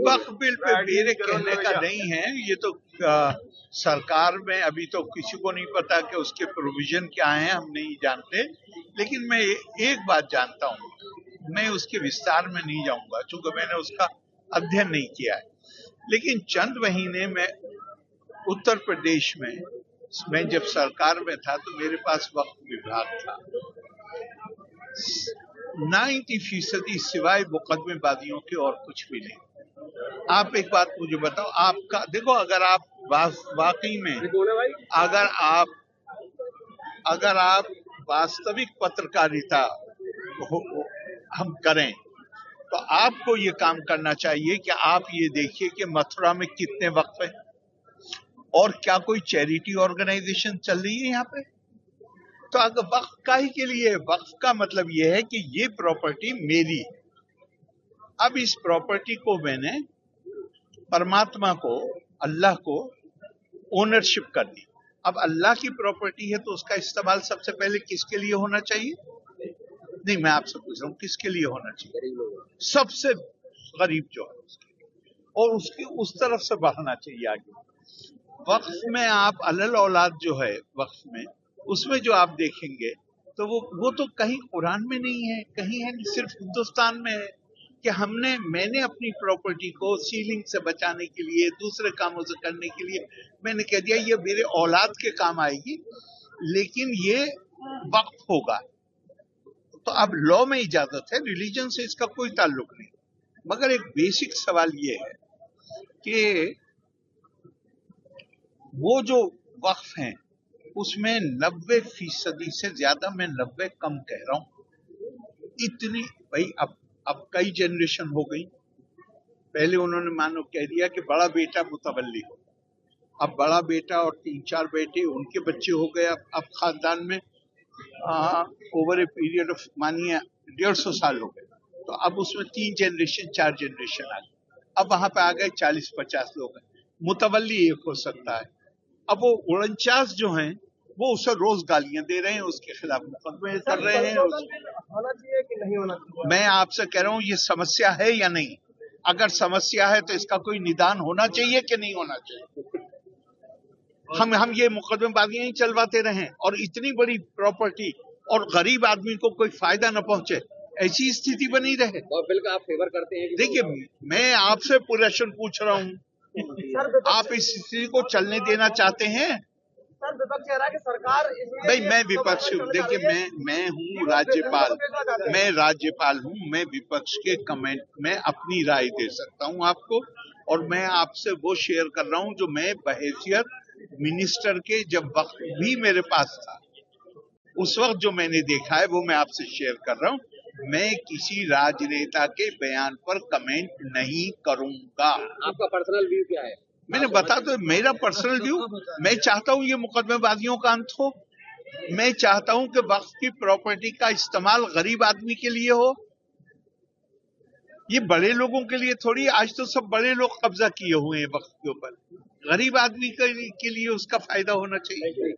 वक्फ bill pay मेरे कहने का नहीं है, ये तो सरकार में अभी तो किसी को नहीं पता कि उसके प्रोविजन क्या हैं, हम नहीं जानते। लेकिन मैं एक बात जानता हूँ, मैं उसके विस्तार में नहीं जाऊंगा क्योंकि मैंने उसका अध्ययन नहीं किया है। लेकिन चंद महीने में उत्तर प्रदेश में मैं जब सरकार में था तो मेरे पास वक्फ विभाग था। 90% सिवाय मुकदमेबाजियों के और कुछ भी नहीं। आप एक बात मुझे बताओ, आपका देखो, अगर आप वाकई में अगर आप वास्तविक पत्रकारिता हम करें तो आपको ये काम करना चाहिए कि आप ये देखिए कि मथुरा में कितने वक्फ हैं और क्या कोई चैरिटी ऑर्गेनाइजेशन चल रही है यहाँ पे। तो अगर वक्फ का ही के लिए, वक्फ का मतलब ये है कि ये प्रॉपर्टी मेरी, अब इस प्रॉपर्टी को मैंने परमात्मा को, अल्लाह को ओनरशिप कर दी। अब अल्लाह की प्रॉपर्टी है तो उसका इस्तेमाल सबसे पहले किसके लिए होना चाहिए? नहीं, मैं आपसे पूछ रहा हूँ किसके लिए होना चाहिए? सबसे गरीब जो है उसके, और उसकी उस तरफ से बढ़ना चाहिए आगे। वक्फ में आप अलल औलाद जो है वक्फ में, उसमें जो आप देखेंगे तो वो तो कहीं कुरान में नहीं है, कहीं है सिर्फ हिंदुस्तान में है कि मैंने अपनी प्रॉपर्टी को सीलिंग से बचाने के लिए, दूसरे कामों से करने के लिए मैंने कह दिया ये मेरे औलाद के काम आएगी, लेकिन ये वक्फ होगा। तो अब लॉ में इजाजत है, रिलीजन से इसका कोई ताल्लुक नहीं। मगर एक बेसिक सवाल ये है कि वो जो वक्फ हैं उसमें 90% से ज्यादा, मैं 90 कम कह रहा हूं, इतनी भाई अब कई जनरेशन हो गई। पहले उन्होंने मानो कह दिया कि बड़ा बेटा मुतवल्ली हो, अब बड़ा बेटा और 3-4 बेटे, उनके बच्चे हो गए। अब खानदान में ओवर ए पीरियड ऑफ मानिए 150 साल हो गए, तो अब उसमें 3 जनरेशन 4 जनरेशन आ गए। अब वहां पे आ गए 40-50 लोग हैं, मुतवल्ली एक हो सकता है। अब वो 49 जो हैं वो उसे रोज गालियां दे रहे हैं, उसके खिलाफ मुकदमे कर रहे हैं। होना चाहिए कि नहीं होना चाहिए? मैं आपसे कह रहा हूं ये समस्या है या नहीं? अगर समस्या है तो इसका कोई निदान होना चाहिए कि नहीं होना चाहिए? हम ये मुकदमेबाजियां ही चलवाते रहें और इतनी बड़ी प्रॉपर्टी और गरीब आदमी को कोई फायदा न पहुंचे, ऐसी स्थिति बनी रहे। और बिल का आप फेवर करते हैं? देखिए, मैं आपसे प्रश्न पूछ रहा हूं, आप इस स्थिति को चलने देना चाहते हैं? सर, विपक्ष कह रहा है कि सरकार भाई मैं विपक्ष हूँ, देखिए मैं हूँ राज्यपाल, मैं राज्यपाल हूँ, मैं विपक्ष के कमेंट में अपनी राय दे सकता हूँ आपको, और मैं आपसे वो शेयर कर रहा हूँ जो मैं बहैसियत मिनिस्टर के, जब वक्त भी मेरे पास था उस वक्त जो मैंने देखा है वो मैं आपसे शेयर कर रहा हूँ। मैं किसी राजनेता के बयान पर कमेंट नहीं करूंगा। आपका पर्सनल व्यू क्या है? मैंने बता दो मेरा पर्सनल व्यू। मैं चाहता हूं ये मुकदमेबाजियों का अंत हो। मैं चाहता हूं कि वक्फ की प्रॉपर्टी का इस्तेमाल गरीब आदमी के लिए हो, ये बड़े लोगों के लिए थोड़ी। आज तो सब बड़े लोग कब्जा किए हुए हैं वक्फ के ऊपर, गरीब आदमी के लिए उसका फायदा होना चाहिए।